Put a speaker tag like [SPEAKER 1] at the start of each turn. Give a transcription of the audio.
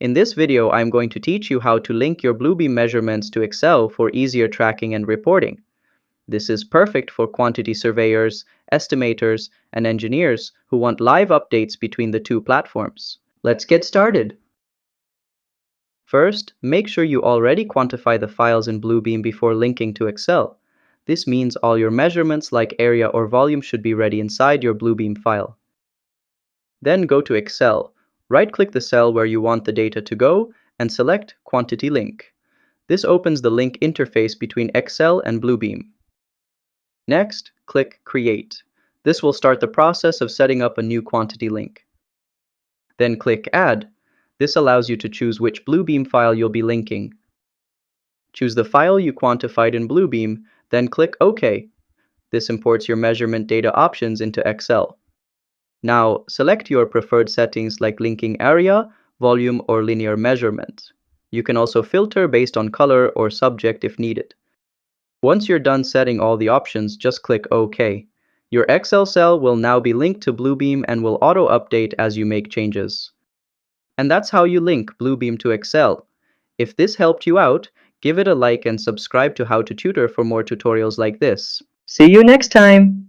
[SPEAKER 1] In this video, I'm going to teach you how to link your Bluebeam measurements to Excel for easier tracking and reporting. This is perfect for quantity surveyors, estimators, and engineers who want live updates between the two platforms. Let's get started. First, make sure you already quantify the files in Bluebeam before linking to Excel. This means all your measurements like area or volume should be ready inside your Bluebeam file. Then go to Excel. Right-click the cell where you want the data to go and select Quantity Link. This opens the link interface between Excel and Bluebeam. Next, click Create. This will start the process of setting up a new quantity link. Then click Add. This allows you to choose which Bluebeam file you'll be linking. Choose the file you quantified in Bluebeam, then click OK. This imports your measurement data options into Excel. Now, select your preferred settings like linking area, volume, or linear measurement. You can also filter based on color or subject if needed. Once you're done setting all the options, just click OK. Your Excel cell will now be linked to Bluebeam and will auto-update as you make changes. And that's how you link Bluebeam to Excel. If this helped you out, give it a like and subscribe to How to Tutor for more tutorials like this.
[SPEAKER 2] See you next time!